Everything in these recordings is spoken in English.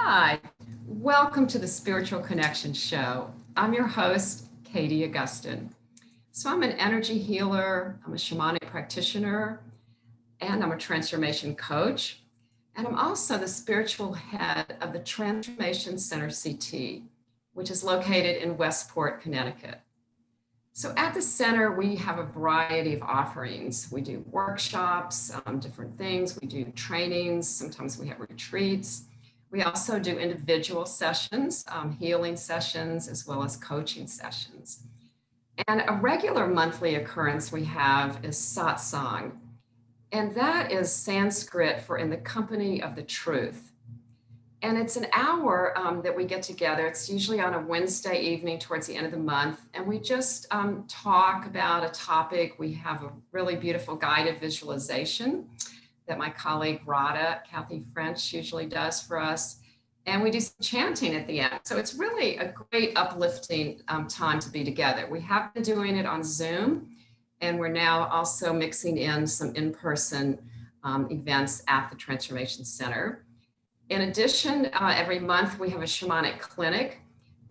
Hi, welcome to the Spiritual Connection Show. I'm your host, Katie Augustyn. So I'm an energy healer, I'm a shamanic practitioner, and I'm a transformation coach. And I'm also the spiritual head of the Transformation Center CT, which is located in Westport, Connecticut. So at the center, we have a variety of offerings. We do workshops, different things. We do trainings. Sometimes we have retreats. We also do individual sessions, healing sessions, as well as coaching sessions. And a regular monthly occurrence we have is satsang. And that is Sanskrit for in the company of the truth. And it's an hour that we get together. It's usually on a Wednesday evening towards the end of the month. And we just talk about a topic. We have a really beautiful guided visualization that my colleague Kathy French usually does for us. And we do some chanting at the end. So it's really a great uplifting time to be together. We have been doing it on Zoom, and we're now also mixing in some in-person events at the Transformation Center. In addition, every month we have a shamanic clinic,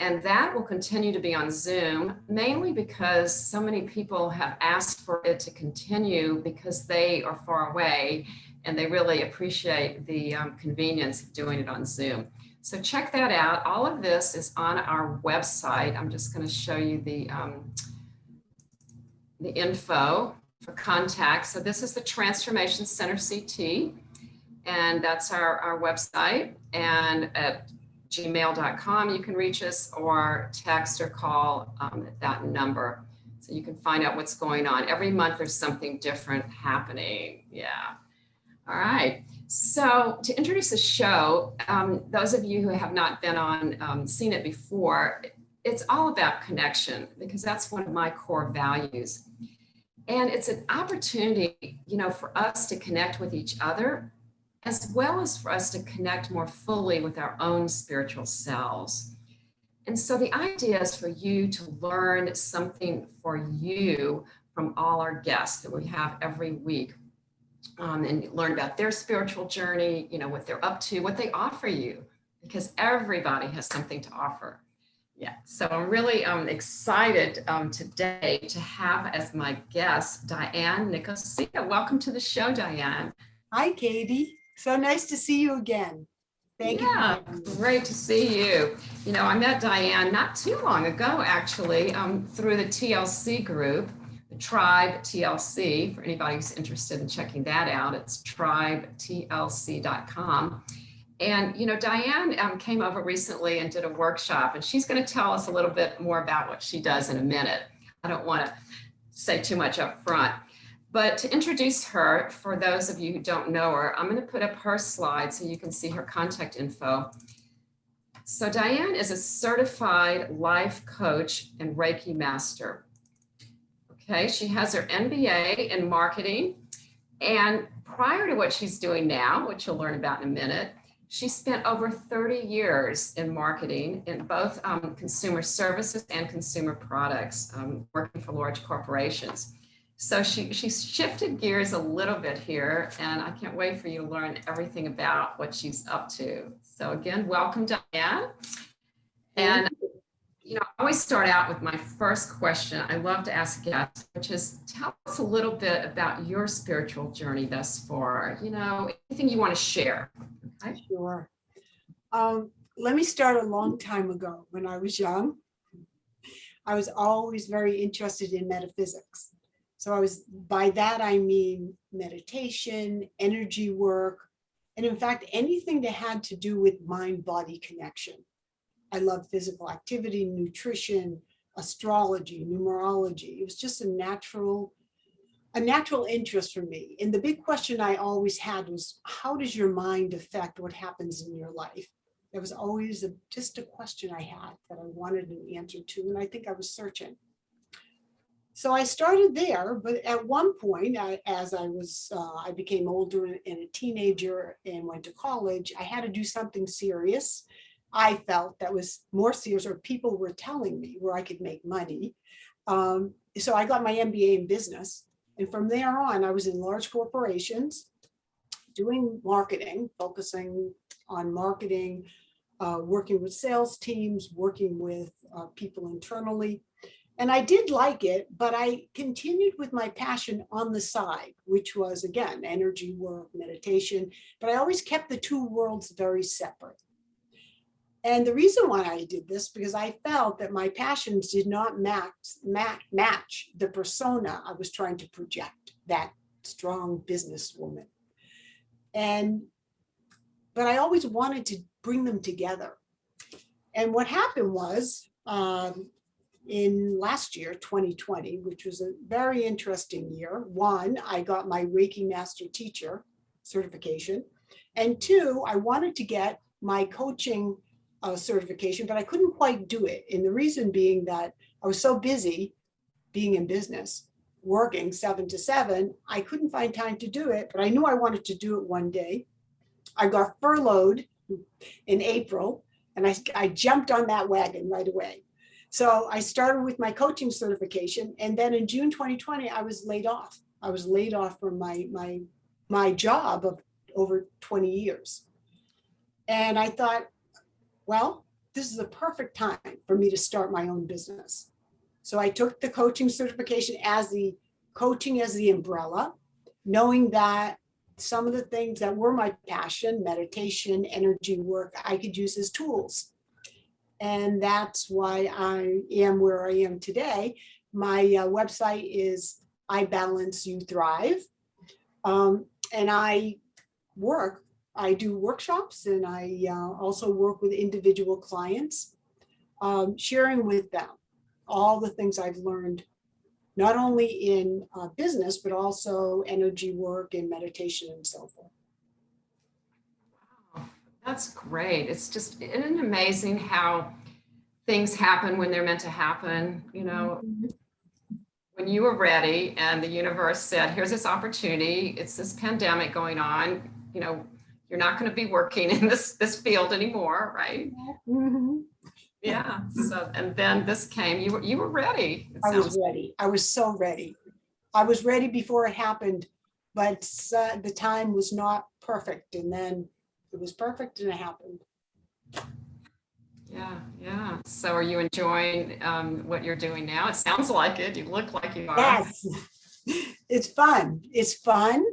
and that will continue to be on Zoom, mainly because so many people have asked for it to continue because they are far away and they really appreciate the convenience of doing it on Zoom. So check that out. All of this is on our website. I'm just going to show you the info for contact. So this is the Transformation Center CT. And that's our website, and at gmail.com you can reach us, or text or call at that number. So you can find out what's going on. Every month there's something different happening. Yeah. All right. So to introduce the show, those of you who have not been on, seen it before, it's all about connection, because that's one of my core values. And it's an opportunity, for us to connect with each other, as well as for us to connect more fully with our own spiritual selves. And so the idea is for you to learn something for you from all our guests that we have every week, and learn about their spiritual journey, what they're up to, what they offer you, because everybody has something to offer. Yeah, so I'm really excited today to have as my guest Diane Nicosia. Welcome to the show, Diane. Hi, Katie. So nice to see you again. Thank you. Yeah, great to see you. I met Diane not too long ago, actually, through the TLC group, the Tribe TLC. For anybody who's interested in checking that out, it's tribetlc.com. And, Diane came over recently and did a workshop, and she's going to tell us a little bit more about what she does in a minute. I don't want to say too much up front. But to introduce her, for those of you who don't know her, I'm going to put up her slide so you can see her contact info. So Diane is a certified life coach and Reiki master. Okay, she has her MBA in marketing. And prior to what she's doing now, which you'll learn about in a minute, she spent over 30 years in marketing in both consumer services and consumer products, working for large corporations. So she shifted gears a little bit here, and I can't wait for you to learn everything about what she's up to. So again, welcome, Diane. And I always start out with my first question I love to ask guests, which is, tell us a little bit about your spiritual journey thus far. Anything you want to share. Okay? Sure. Let me start a long time ago. When I was young, I was always very interested in metaphysics. So by that I mean meditation, energy work, and in fact, anything that had to do with mind-body connection. I love physical activity, nutrition, astrology, numerology. It was just a natural interest for me. And the big question I always had was, how does your mind affect what happens in your life? That was always just a question I had that I wanted an answer to, and I think I was searching. So I started there, but at one point, I became older and a teenager and went to college, I had to do something serious. I felt that was more serious, or people were telling me where I could make money. So I got my MBA in business. And from there on, I was in large corporations doing marketing, focusing on marketing, working with sales teams, working with people internally. And I did like it, but I continued with my passion on the side, which was, again, energy work, meditation, but I always kept the two worlds very separate. And the reason why I did this, because I felt that my passions did not match the persona I was trying to project, that strong businesswoman. But I always wanted to bring them together. And what happened was, in last year, 2020, which was a very interesting year. One, I got my Reiki Master Teacher certification. And two, I wanted to get my coaching certification, but I couldn't quite do it. And the reason being that I was so busy being in business, working 7 to 7, I couldn't find time to do it, but I knew I wanted to do it one day. I got furloughed in April, and I jumped on that wagon right away. So I started with my coaching certification, and then in June 2020, I was laid off. I was laid off from my job of over 20 years. And I thought, well, this is the perfect time for me to start my own business. So I took the coaching certification as the coaching as the umbrella, knowing that some of the things that were my passion, meditation, energy work, I could use as tools. And that's why I am where I am today. My website is I Balance You Thrive. And I do workshops, and I also work with individual clients, sharing with them all the things I've learned, not only in business, but also energy work and meditation and so forth. That's great. Isn't it amazing how things happen when they're meant to happen? You know, when you were ready and the universe said, here's this opportunity, it's this pandemic going on, you know, you're not going to be working in this field anymore, right? Mm-hmm. Yeah. So, and then this came, you were ready. I was ready. I was so ready. I was ready before it happened, but the time was not perfect. And then it was perfect and it happened. Yeah, yeah. So are you enjoying what you're doing now? It sounds like it. You look like you are. Yes, it's fun. It's fun.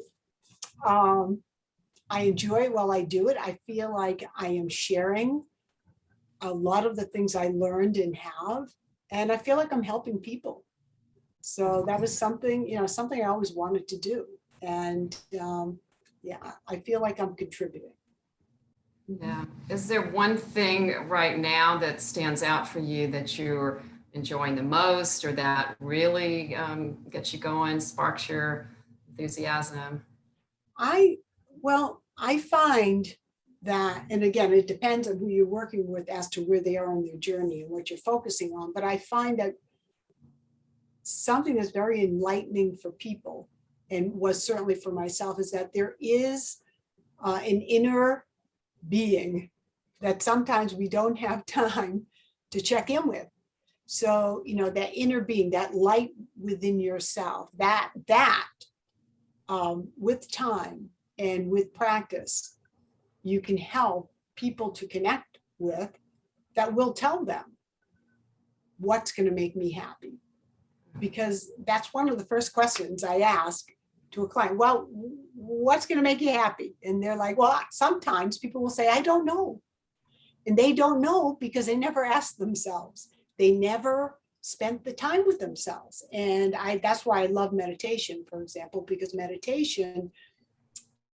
I enjoy it while I do it. I feel like I am sharing a lot of the things I learned and have, and I feel like I'm helping people. So that was something, something I always wanted to do. And yeah, I feel like I'm contributing. Yeah. Is there one thing right now that stands out for you that you're enjoying the most, or that really gets you going, sparks your enthusiasm? I find that, and again, it depends on who you're working with as to where they are in their journey and what you're focusing on. But I find that something that's very enlightening for people, and was certainly for myself, is that there is an inner being that sometimes we don't have time to check in with. So, that inner being, that light within yourself, that with time and with practice, you can help people to connect with, that will tell them what's going to make me happy. Because that's one of the first questions I ask to a client. Well, what's going to make you happy? And they're like, well, sometimes people will say, I don't know. And they don't know because they never asked themselves. They never spent the time with themselves. And that's why I love meditation, for example, because meditation,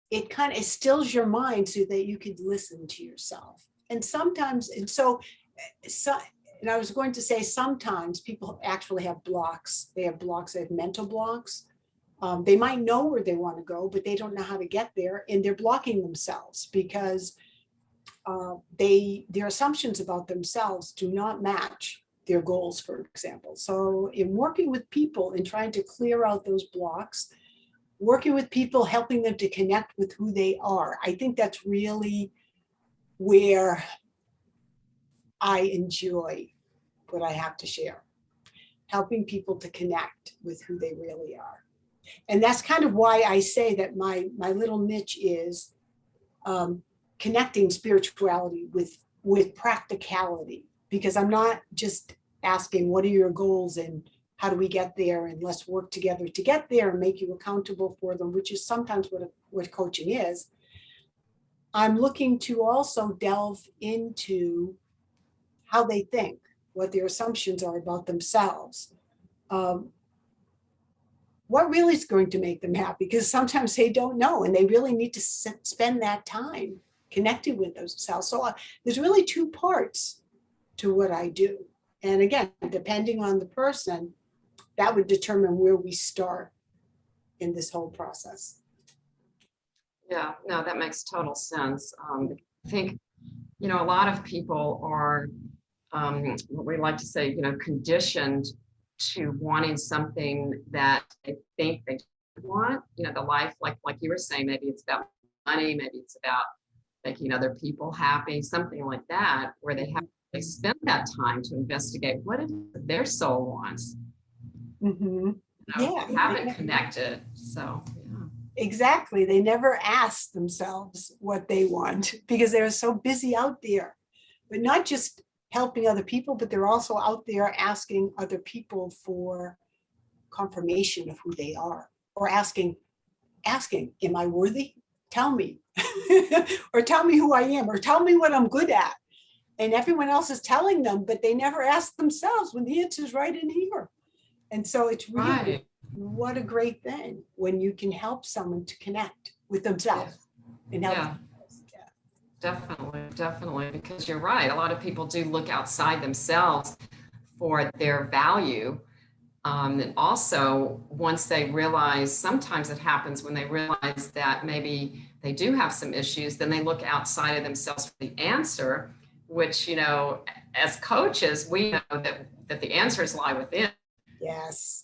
it kind of stills your mind so that you could listen to yourself. And sometimes, and I was going to say, sometimes people actually have blocks. They have mental blocks. They might know where they want to go, but they don't know how to get there. And they're blocking themselves because their assumptions about themselves do not match their goals, for example. So in working with people and trying to clear out those blocks, working with people, helping them to connect with who they are, I think that's really where I enjoy what I have to share, helping people to connect with who they really are. And that's kind of why I say that my little niche is connecting spirituality with with practicality, because I'm not just asking what are your goals and how do we get there, and let's work together to get there and make you accountable for them, which is sometimes what coaching is. I'm looking to also delve into how they think, what their assumptions are about themselves. What really is going to make them happy? Because sometimes they don't know, and they really need to spend that time connecting with themselves. So there's really two parts to what I do. And again, depending on the person, that would determine where we start in this whole process. Yeah, no, that makes total sense. I think, a lot of people are, what we like to say, conditioned to wanting something that they think they want, the life, like you were saying, maybe it's about money, maybe it's about making other people happy, something like that, where they spend that time to investigate what it is that their soul wants. Mm-hmm. Yeah. They haven't connected. So, yeah. Exactly. They never ask themselves what they want because they're so busy out there, but not just helping other people, but they're also out there asking other people for confirmation of who they are, or asking, am I worthy? Tell me, or tell me who I am, or tell me what I'm good at. And everyone else is telling them, but they never ask themselves when the answer is right in here. And so it's really, Right. What a great thing when you can help someone to connect with themselves. And help them. Definitely, because you're right. A lot of people do look outside themselves for their value. And also, once they realize, sometimes it happens when they realize that maybe they do have some issues, then they look outside of themselves for the answer, which, as coaches, we know that the answers lie within. Yes.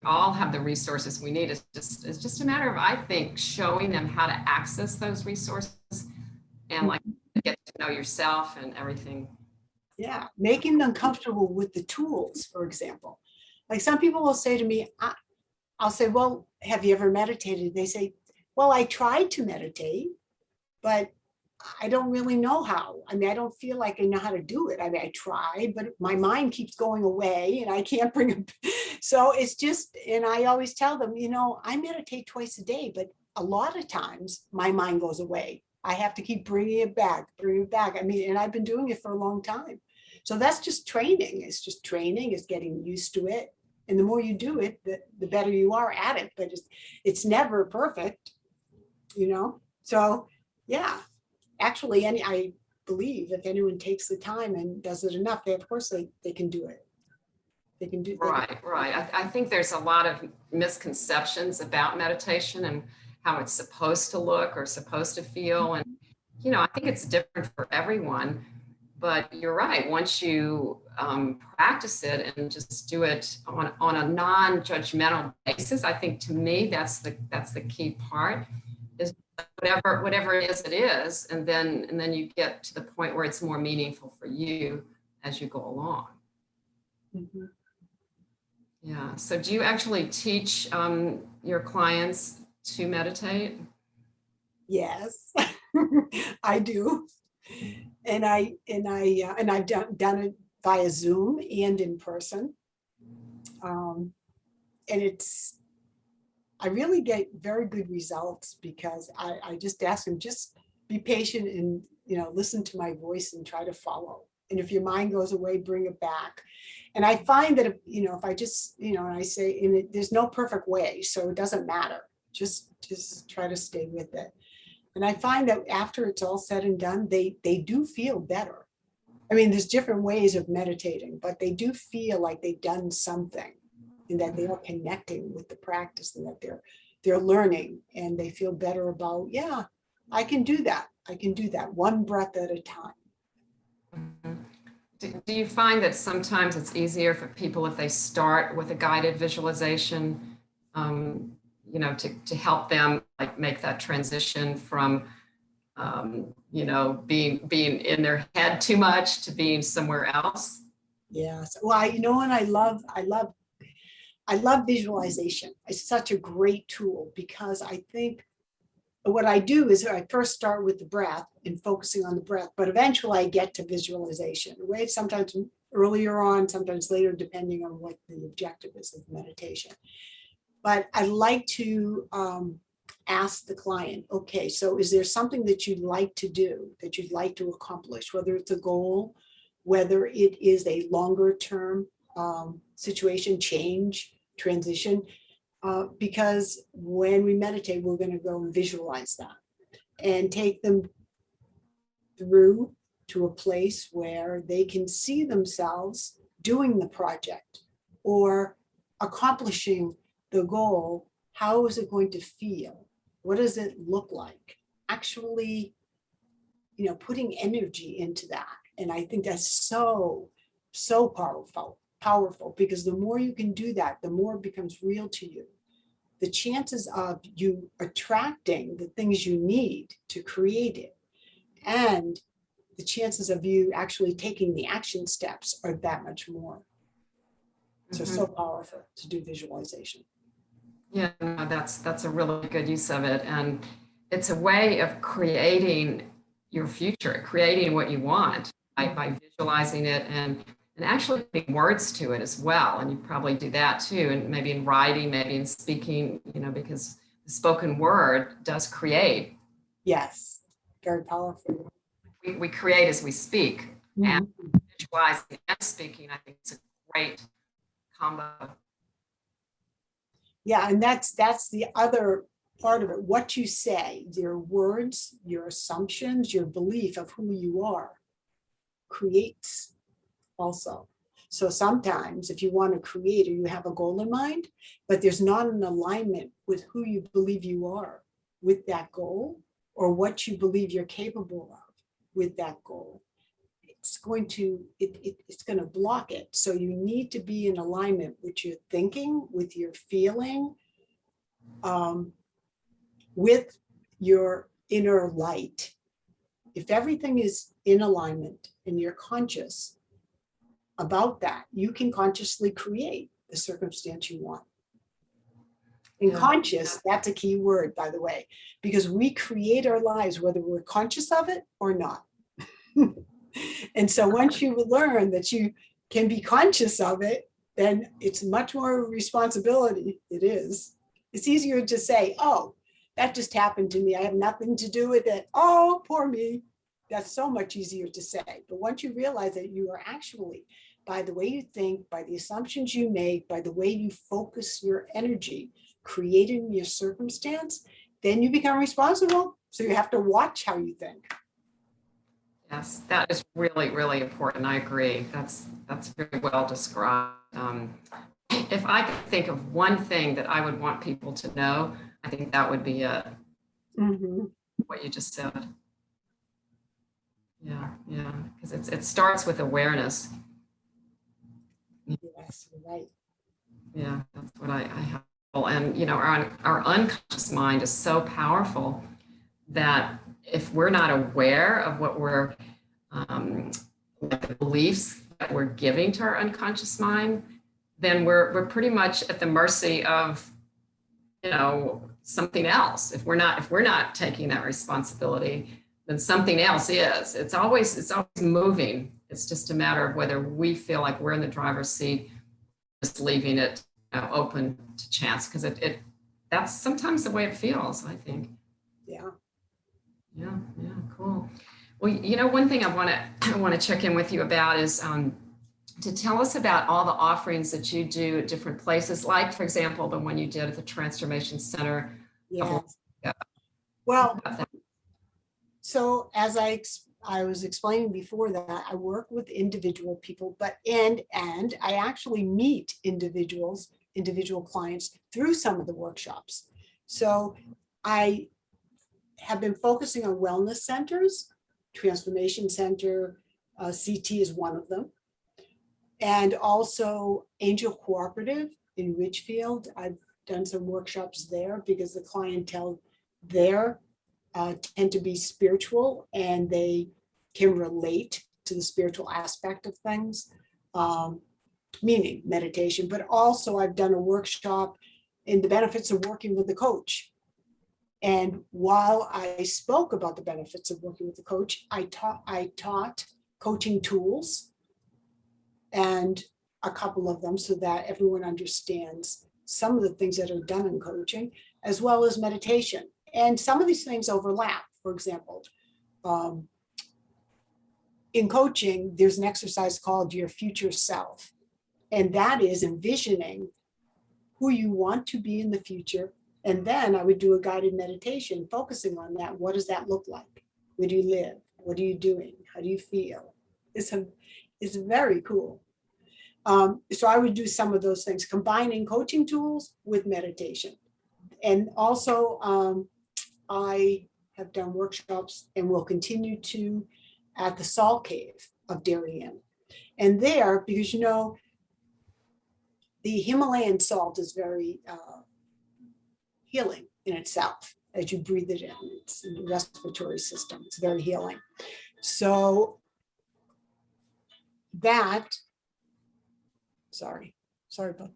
We all have the resources we need. It's just a matter of, I think, showing them how to access those resources and like get to know yourself and everything. Yeah, making them comfortable with the tools, for example. Like some people will say to me, I'll say, well, have you ever meditated? They say, well, I tried to meditate, but I don't really know how. I mean, I don't feel like I know how to do it. I mean, I tried, but my mind keeps going away and I can't bring it. So it's just, and I always tell them, I meditate twice a day, but a lot of times my mind goes away. I have to keep bringing it back. I mean, and I've been doing it for a long time. So that's just training. It's just training. It's getting used to it. And the more you do it, the better you are at it. But it's never perfect, So yeah, actually, I believe if anyone takes the time and does it enough, of course they can do it. They can do. Right. I think there's a lot of misconceptions about meditation and how it's supposed to look or supposed to feel. And, I think it's different for everyone. But you're right. Once you practice it and just do it on a non-judgmental basis, I think to me that's the key part. Is whatever it is, and then you get to the point where it's more meaningful for you as you go along. Mm-hmm. Yeah. So do you actually teach your clients to meditate? Yes, I do. And I've done it via Zoom and in person. And I really get very good results because I just ask them, just be patient and, listen to my voice and try to follow. And if your mind goes away, bring it back. And I find that, if I just, and I say, there's no perfect way, so it doesn't matter. Just try to stay with it. And I find that after it's all said and done, they do feel better. I mean, there's different ways of meditating, but they do feel like they've done something and that they are connecting with the practice and that they're learning, and they feel better about, yeah, I can do that. I can do that one breath at a time. Do you find that sometimes it's easier for people if they start with a guided visualization, to help them like make that transition from, being in their head too much to being somewhere else? Yes. Well, and I love visualization. It's such a great tool because I think what I do is I first start with the breath and focusing on the breath, but eventually I get to visualization. Right? Sometimes earlier on, sometimes later, depending on what the objective is of meditation. But I like to ask the client, okay, so is there something that you'd like to do, that you'd like to accomplish, whether it's a goal, whether it is a longer term situation, change, transition, because when we meditate, we're going to go and visualize that and take them through to a place where they can see themselves doing the project or accomplishing the goal. How is it going to feel? What does it look like? Actually, putting energy into that. And I think that's so powerful, because the more you can do that, the more it becomes real to you. The chances of you attracting the things you need to create it, and the chances of you actually taking the action steps are that much more. So powerful to do visualization. Yeah, no, that's a really good use of it. And it's a way of creating your future, creating what you want by visualizing it and actually putting words to it as well. And you probably do that too. And maybe in writing, maybe in speaking, because the spoken word does create. Yes, very powerful. We create as we speak. And visualizing and speaking, I think it's a great combo. Yeah, and that's the other part of it. What you say, your words, your assumptions, your belief of who you are creates also. So sometimes if you want to create or you have a goal in mind, but there's not an alignment with who you believe you are with that goal, or what you believe you're capable of with that goal, it's going to block it. So you need to be in alignment with your thinking, with your feeling, with your inner light. If everything is in alignment and you're conscious about that, you can consciously create the circumstance you want. And conscious, that's a key word, by the way, because we create our lives whether we're conscious of it or not. And so once you learn that you can be conscious of it, then it's much more responsibility. It is. It's easier to say, oh, that just happened to me. I have nothing to do with it. Oh, poor me. That's so much easier to say. But once you realize that you are actually, by the way you think, by the assumptions you make, by the way you focus your energy, creating your circumstance, then you become responsible. So you have to watch how you think. Yes, that is really, really important. I agree. That's very well described. If I could think of one thing that I would want people to know, I think that would be what you just said. Yeah, because it starts with awareness. Yes, you're right. Yeah, that's what I have. And our unconscious mind is so powerful that if we're not aware of what we're the beliefs that we're giving to our unconscious mind, then we're pretty much at the mercy of something else. If we're not taking that responsibility, then something else is. It's always moving. It's just a matter of whether we feel like we're in the driver's seat, just leaving it open to chance, because that's sometimes the way it feels, I think. Yeah, cool. Well, one thing I want to check in with you about is to tell us about all the offerings that you do at different places, like, for example, the one you did at the Transformation Center. Yes. Well, so as I was explaining before that, I work with individual people, and I actually meet individual clients through some of the workshops. So I have been focusing on wellness centers. Transformation Center, CT is one of them. And also Angel Cooperative in Ridgefield. I've done some workshops there because the clientele there tend to be spiritual and they can relate to the spiritual aspect of things, meaning meditation. But also I've done a workshop in the benefits of working with a coach. And while I spoke about the benefits of working with a coach, I taught coaching tools and a couple of them so that everyone understands some of the things that are done in coaching, as well as meditation. And some of these things overlap. For example, in coaching, there's an exercise called your future self. And that is envisioning who you want to be in the future. And then I would do a guided meditation focusing on that. What does that look like? Where do you live? What are you doing? How do you feel? It's very cool. So I would do some of those things, combining coaching tools with meditation. And also I have done workshops and will continue to at the Salt Cave of Darien. And there, because you know, the Himalayan salt is very healing in itself as you breathe it in. It's in the respiratory system. It's very healing. So that, sorry about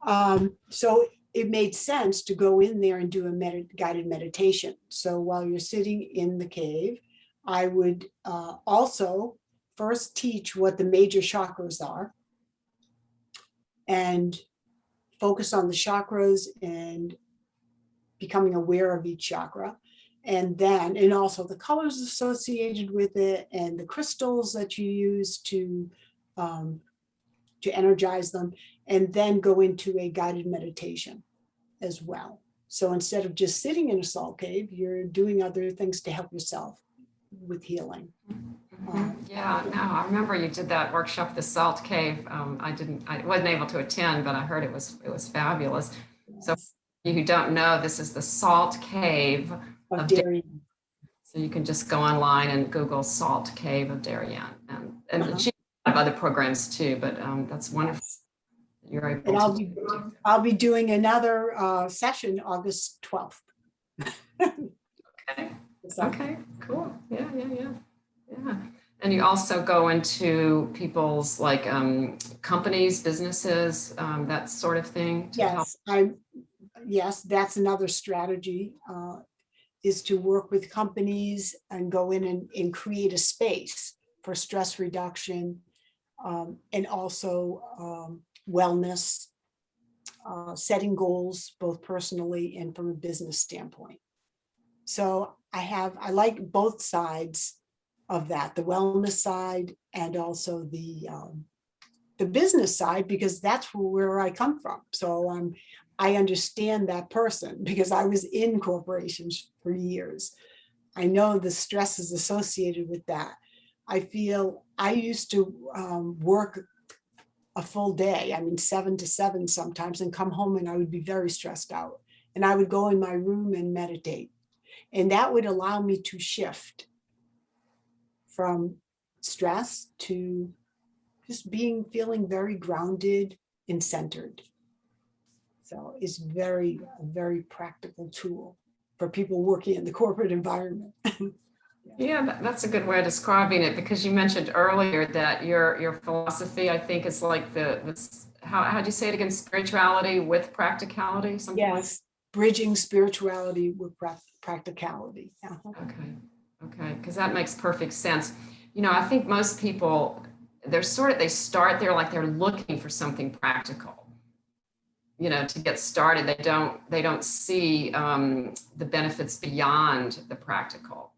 that. So it made sense to go in there and do a guided meditation. So while you're sitting in the cave, I would also first teach what the major chakras are and focus on the chakras and becoming aware of each chakra. And also the colors associated with it and the crystals that you use to energize them, and then go into a guided meditation as well. So instead of just sitting in a salt cave, you're doing other things to help yourself with healing. Yeah, no, I remember you did that workshop, the Salt Cave. I wasn't able to attend, but I heard it was fabulous. Yes. So you who don't know, this is the Salt Cave of Darien. So you can just go online and Google Salt Cave of Darien, and she have other programs too. But that's wonderful. You're able and I'll be doing another session August 12th. Okay. Okay. Cool. Yeah. And you also go into people's like companies, businesses, that sort of thing. Yes, that's another strategy, is to work with companies and go in and create a space for stress reduction, and also wellness, setting goals, both personally and from a business standpoint. So I like both sides of that, the wellness side and also the business side, because that's where I come from. So I understand that person because I was in corporations for years. I know the stresses associated with that. I feel I used to work a full day, 7 to 7 sometimes, and come home and I would be very stressed out. And I would go in my room and meditate. And that would allow me to shift from stress to just feeling very grounded and centered. So it's a very practical tool for people working in the corporate environment. Yeah, that's a good way of describing it, because you mentioned earlier that your philosophy, I think, is like how'd you say it again? Spirituality with practicality? Yes, bridging spirituality with practicality. Okay, because that makes perfect sense. I think most people, they start there like they're looking for something practical. To get started, they don't see the benefits beyond the practical.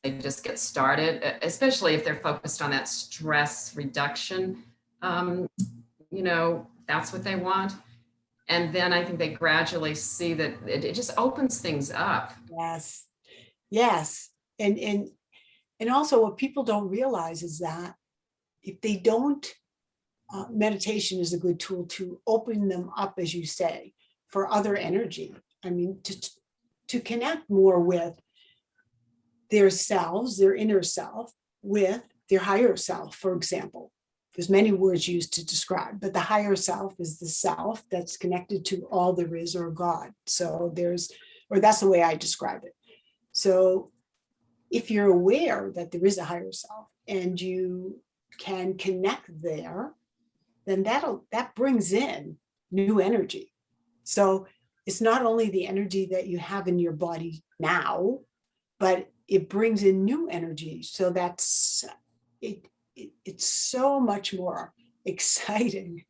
They just get started, especially if they're focused on that stress reduction. That's what they want. And then I think they gradually see that it just opens things up. Yes. And also what people don't realize is that if they don't, meditation is a good tool to open them up, as you say, for other energy. To connect more with their selves, their inner self, with their higher self, for example. There's many words used to describe, but the higher self is the self that's connected to all there is, or God. So that's the way I describe it. So if you're aware that there is a higher self and you can connect there, then that brings in new energy. So it's not only the energy that you have in your body now, but it brings in new energy. So that's it's so much more exciting,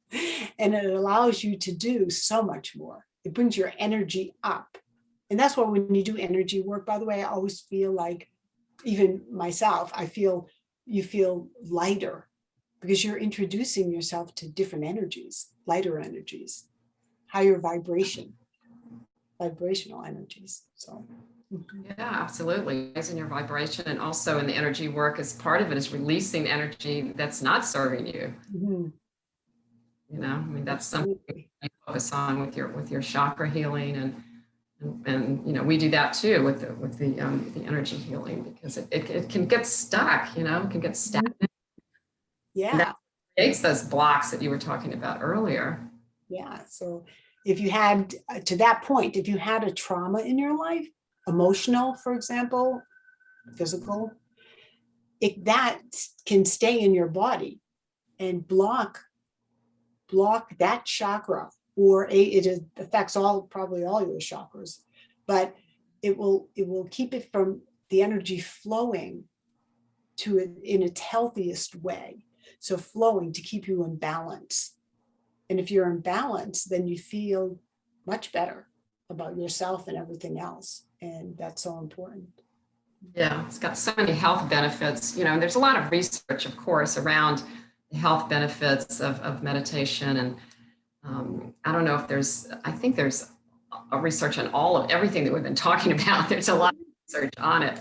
and it allows you to do so much more. It brings your energy up. And that's why when you do energy work, by the way, I always feel like, even myself, you feel lighter, because you're introducing yourself to different energies, lighter energies, higher vibrational energies. So Yeah, absolutely. Raising your vibration, and also in the energy work, as part of it is releasing energy that's not serving you. mhm. You know, I mean, that's something Absolutely. you focus on with your chakra healing, and you know, we do that too with the energy healing, because it can get stuck. You know, it can get stagnant. And Yeah, that creates those blocks that you were talking about earlier. yeah. So if you had, to that point, if you had a trauma in your life, emotional, for example, physical, that can stay in your body and block that chakra, or it affects probably all your chakras, but it will keep it from the energy flowing to it in its healthiest way. So flowing to keep you in balance. And if you're in balance, then you feel much better about yourself and everything else. And that's so important. Yeah, it's got so many health benefits. You know, and there's a lot of research, of course, around the health benefits of meditation. And I don't know if I think there's a research on everything that we've been talking about. There's a lot of research on it,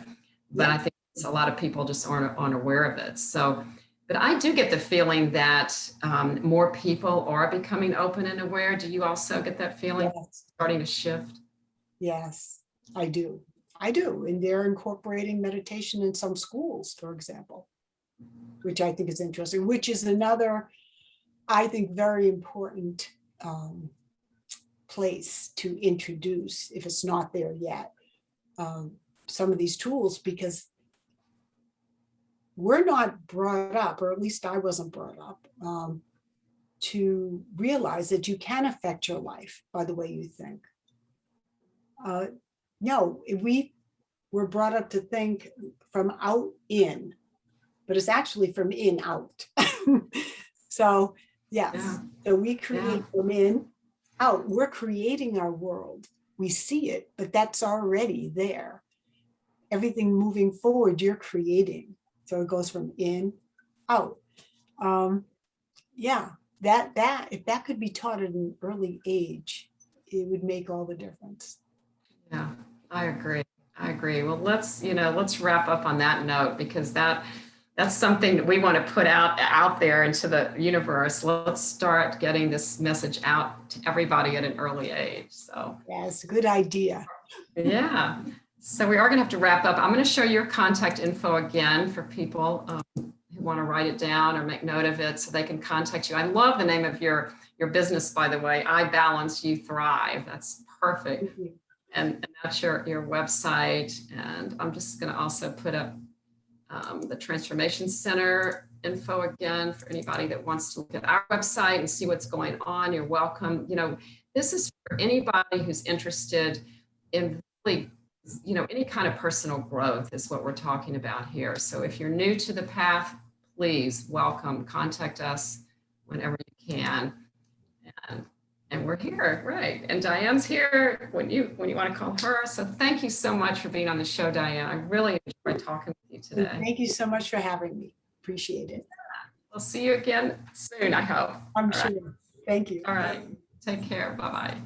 but Yeah. I think a lot of people just aren't aware of it. So, but I do get the feeling that more people are becoming open and aware. Do you also get that feeling Yes. starting to shift? Yes, I do. I do. And they're incorporating meditation in some schools, for example, which I think is interesting, which is another, I think, very important place to introduce, if it's not there yet, some of these tools, because we're not brought up, or at least I wasn't brought up, to realize that you can affect your life by the way you think. No, we were brought up to think from out in, but it's actually from in out. So yes, Yeah. so we create from in out. We're creating our world. We see it, but that's already there. Everything moving forward, you're creating. So it goes from in out. Yeah, that if that could be taught at an early age, it would make all the difference. Yeah, I agree. I agree. Well, let's wrap up on that note, because that's something that we want to put out there into the universe. Let's start getting this message out to everybody at an early age. So Yes, good idea. yeah. So we are going to have to wrap up. I'm going to show your contact info again for people who want to write it down or make note of it so they can contact you. I love the name of your business, by the way. I Balance, You Thrive. That's perfect. And that's your website. And I'm just going to also put up the Transformation Center info again for anybody that wants to look at our website and see what's going on. You're welcome. You know, this is for anybody who's interested in really, you know, any kind of personal growth is what we're talking about here. So if you're new to the path, please welcome, contact us whenever you can. And we're here, right? And Diane's here when you want to call her. So thank you so much for being on the show, Diane. I really enjoyed talking with you today. Thank you so much for having me. Appreciate it. We'll see you again soon, I hope. I'm sure. Thank you. All right. Take care. Bye-bye.